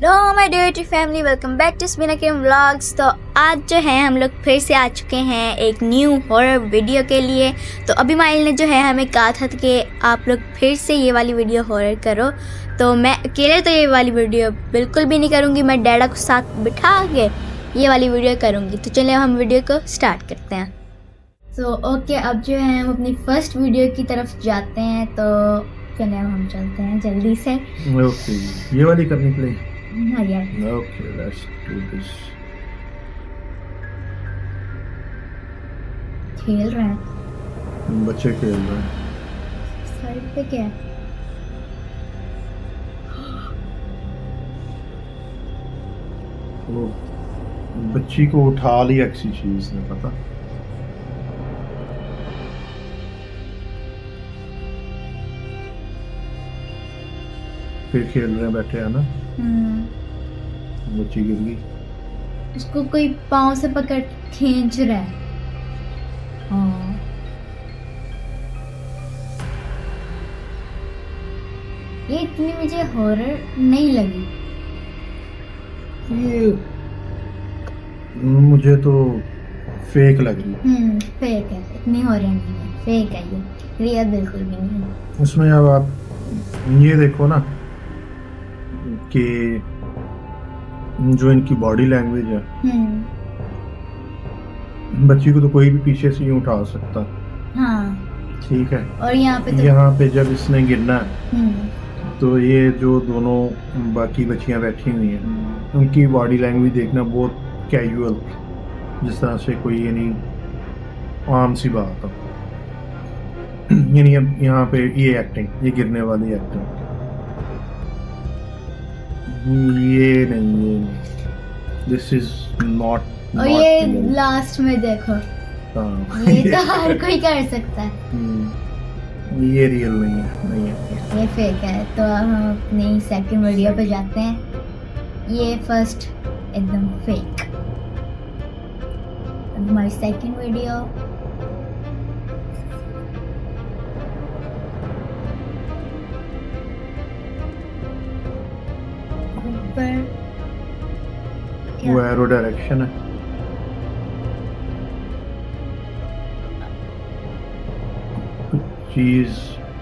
Hello my dear family, welcome back to Spina के vlogs. तो आज जो है हम लोग फिर से आ चुके हैं एक न्यू हॉरर वीडियो के लिए। तो अभी माइल ने जो है हमें कहा था कि आप लोग फिर से ये वाली वीडियो हॉरर करो, तो मैं अकेले तो ये वाली वीडियो बिल्कुल भी नहीं करूँगी, मैं डैडा को साथ बिठा के ये वाली वीडियो करूँगी। तो चलिए हम वीडियो को स्टार्ट करते हैं। तो ओके, अब जो है हम अपनी फर्स्ट वीडियो की तरफ जाते हैं। तो चलिए अब हम चलते हैं जल्दी से। ओके, ये वाली करने के लिए। हाँ यार, ओके, लेट्स डू दिस। खेल रहे हैं, बच्चे खेल रहे हैं। साइड पे क्या है? वो बच्ची को उठा लिया किसी चीज ने, पता। फिर खेल रहे हैं, बैठे हैं ना। बच्ची गिर गई। उसको कोई पाँव से पकड़ खींच रहा है। हाँ, ये इतनी मुझे हॉरर नहीं लगी। ये मुझे तो फेक लग रही है। फेक है, इतनी हॉरर नहीं है, फेक है ये, रियल बिल्कुल भी नहीं है। उसमें अब आप ये देखो ना कि जो इनकी बॉडी लैंग्वेज है, बच्ची को तो कोई भी पीछे से यूं उठा सकता। हाँ, ठीक है। और यहाँ पे जब इसने गिरना है तो ये जो दोनों बाकी बच्चियां बैठी हुई हैं, उनकी बॉडी लैंग्वेज देखना बहुत कैजुअल, जिस तरह से कोई यानी आम सी बात हो। यानी अब यहाँ पे ये एक्टिंग, ये गिरने वाली एक्टिंग, ये नहीं, दिस इज नॉट। और ये लास्ट में देखो, ये तो हर कोई कर सकता है। ये रियल नहीं है, ये फेक है। तो अब हम अपनी सेकंड वीडियो पे जाते हैं। ये फर्स्ट एकदम फेक। हमारी सेकंड वीडियो ऊपर वो एरो डायरेक्शन है। चीज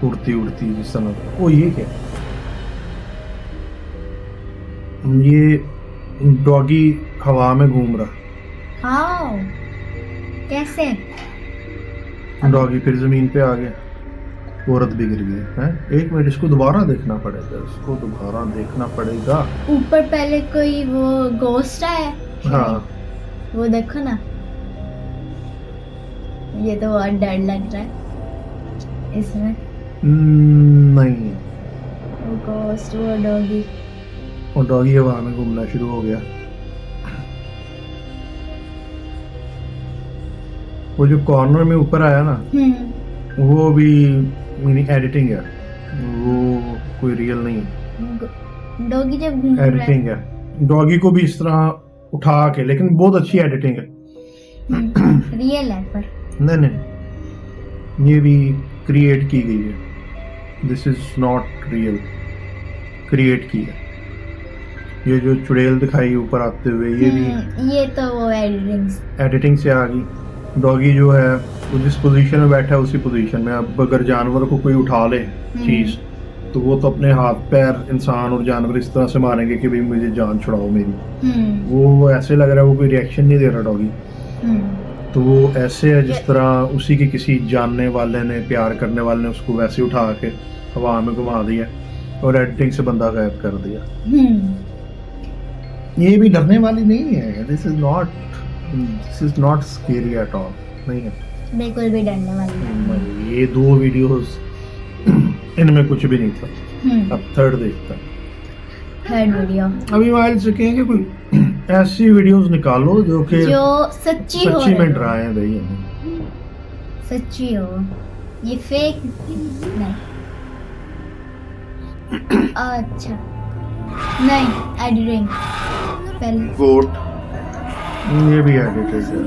उड़ती उड़ती जिस तरह। ओ ये क्या, ये डॉगी हवा में घूम रहा। हाउ, कैसे? डॉगी फिर जमीन पे आ गया, औरत भी गिर गई है। एक मिनट, इसको दोबारा देखना पड़ेगा, ऊपर पहले कोई वो गोस्ट है। हाँ, वो देखो ना, ये तो बहुत डर लग रहा है इसमें। नहीं, वो गोस्ट, वो डॉगी, और डॉगी हवा में घूमना शुरू हो गया। वो जो कॉर्नर में ऊपर आया ना, वो भी एडिटिंग है, वो कोई रियल नहीं है। डॉगी जब घूम रहा है, एडिटिंग है। डॉगी को भी इस तरह उठा के, लेकिन बहुत अच्छी एडिटिंग है। रियल है पर नहीं, ये भी क्रिएट की गई है। This is not real, create की है। ये जो चुड़ैल दिखाई ऊपर आते हुए, ये भी ये तो वो एडिटिंग से आ गई। डॉगी जो है वो जिस पोजीशन में बैठा है उसी पोजीशन में। अब अगर जानवर को कोई उठा ले चीज, तो वो तो अपने हाथ पैर, इंसान और जानवर इस तरह से मारेंगे कि भाई मुझे जान छुड़ाओ मेरी। वो ऐसे लग रहा है वो कोई रिएक्शन नहीं दे रहा डॉगी। तो वो ऐसे है जिस तरह उसी के किसी जानने वाले ने, प्यार करने वाले ने उसको वैसे उठा के हवा में घुमा दिया और एडिटिंग से बंदा गायब कर दिया। ये भी डरने वाली नहीं है। This is not scary at all. नहीं है, बिल्कुल भी डरने वाली नहीं। ये दो वीडियोस इनमें कुछ भी नहीं था। अब थर्ड देखता है। थर्ड वीडियो अभी वाइल से कहेंगे कोई ऐसी वीडियोस निकालो जो सच्ची में डराए भाई, सच्ची हो। ये फेक नहीं। अच्छा नहीं, एडिटिंग पहले गोट, ये भी एडिटेड है।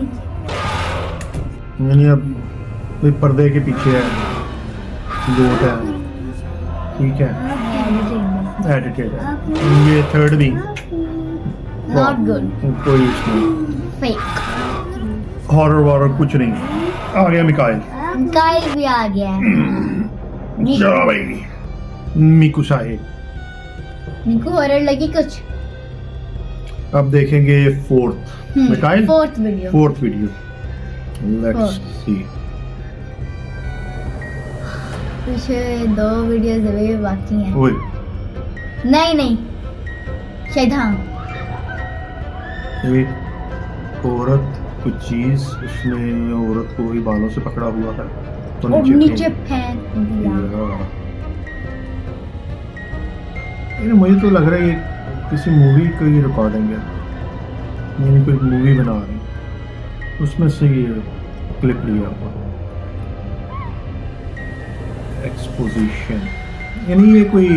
यानी अब पर्दे के पीछे है, गोट है, ठीक है, एडिटेड है। ये थर्ड भी Not good. कोई इसमें फेक। हॉरर वॉरर कुछ नहीं। आ गया मिकाइल। गाइस भी आ गया है। चलो भाई मिकू साहेब। निको हॉरर लगी कुछ? अब देखेंगे fourth Mikail fourth video. Fourth video. Let's see. पीछे 2 वीडियोस अभी भी बाकी हैं। ओए नहीं शायद हाँ। एक औरत कुछ चीज उसने औरत को ही बालों से पकड़ा हुआ है तो और नीचे फेंक फेंक दिया। दिया। ये मुझे तो लग रहा है ये किसी मूवी की रिकॉर्डिंग है। मैंने कोई मूवी बना रही उसमें से ये क्लिप लिया हुआ। एक्सपोजिशन यानी ये कोई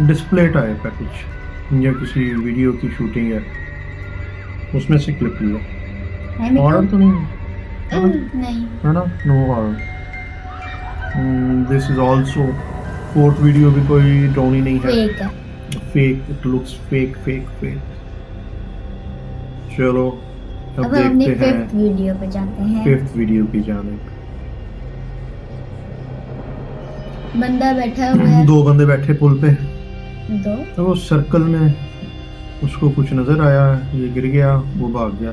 डिस्प्ले टाइप है कुछ या किसी वीडियो की शूटिंग है उसमें से क्लिप लिया। है मेरे हॉरर को? तो नहीं है ना? नहीं। है ना? No horror. This is also fourth video भी कोई ड्रोनी नहीं है। फेक है। Fake it looks fake. चलो अब अब हम अपनी देखते हैं 5th वीडियो पे जाते हैं। 5th वीडियो की जानिब। बंदा बैठा हुआ है। 2 बंदे बैठे पुल पे 2 तो वो सर्कल में उसको कुछ नजर आया ये गिर गया वो भाग गया।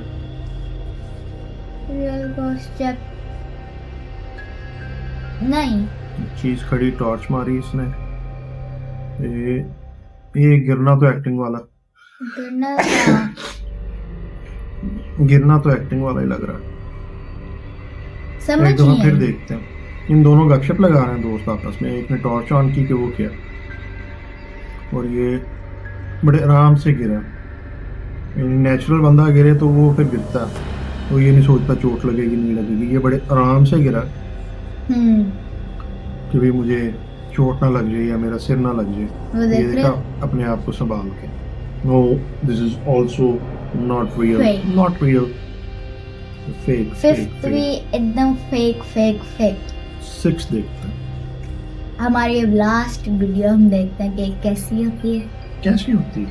Real ghost check. नहीं चीज खड़ी टॉर्च मारी इसने। ये गिरना तो एक्टिंग वाला गिरना था। गिरना तो एक्टिंग वाला ही लग रहा है। समझ एक दफा नहीं फिर आई। देखते हैं। इन दोनों गपशप लगा रहे हैं दोस्त आपस में। एक ने टॉर्च ऑन की कि वो किया और ये बड़े आराम से गिरा। नेचुरल बंदा गिरे तो वो फिर गिरता है वो ये नहीं सोचता चोट लगेगी नहीं लगेगी। ये बड़े आराम से गिरा कि भाई मुझे चोट ना लग जाए या मेरा सिर ना लग जाए। वो ये देख रहे देखा हो? अपने आप को संभाल के। No this is also not Fake. Real fake. 5th भी एकदम फेक। 6 देखते हैं हमारी अब लास्ट वीडियो हम देखते हैं कि कैसी होती है। कैसी होती है।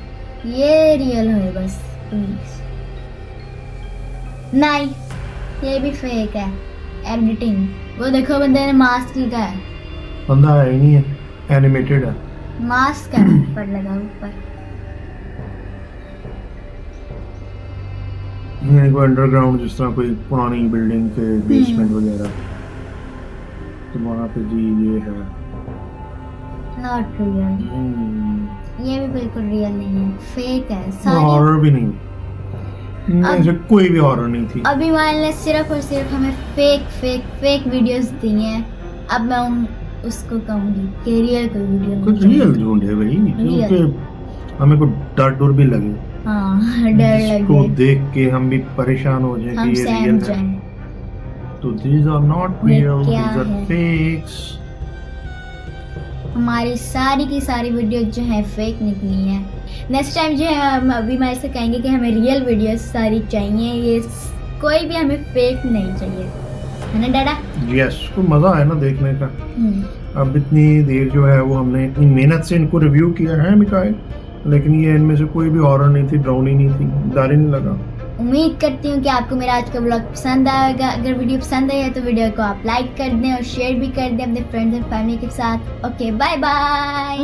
ये रियल है बस प्लीज। नहीं ये भी फेक है एडिटिंग। वो देखो बंदे ने मास्क लगाया है। बंदा है ही नहीं है एनिमेटेड है। मास्क है ऊपर लगा ऊपर। ये कोई अंडरग्राउंड जिस तरह कोई पुरानी बिल्डिंग के बेसमेंट वगैरह तो वहाँ पे जी ये है। Not real. ये भी बिल्कुल रियल नहीं है फेक है सारी। हॉरर भी नहीं इनमें से कोई भी हॉरर नहीं थी। अभिमान ने सिर्फ और सिर्फ हमें फेक वीडियोस दी हैं। अब मैं उसको कहूंगी कि रियल कोई वीडियो कुछ नहीं रियल ढूंढे भाई Real. क्योंकि हमें को डर भी लगे। हाँ डर जिसको लगे देख के हम भी परेशान हो जाए हम कि ये सहम रियल है। जाए। तो these are not ये real, क्या these are है? fakes. हमारी सारी की सारी वीडियो जो है फेक निकली है। नेक्स्ट टाइम जो है हम अभी मैं ऐसे कहेंगे कि हमें रियल वीडियो सारी चाहिए। ये कोई भी हमें फेक नहीं चाहिए है ना डाडा? Yes, तो मजा है ना देखने का। अब इतनी देर जो है वो हमने इतनी मेहनत से इनको रिव्यू किया है मिकाइल लेकिन ये इनमें से कोई भी हॉरर नहीं थी ड्राउनी नहीं थी डर ही नहीं लगा। उम्मीद करती हूँ कि आपको मेरा आज का ब्लॉग पसंद आएगा। अगर वीडियो पसंद आई है तो वीडियो को आप लाइक कर दें और शेयर भी कर दें अपने फ्रेंड्स एंड फैमिली के साथ। Okay bye bye.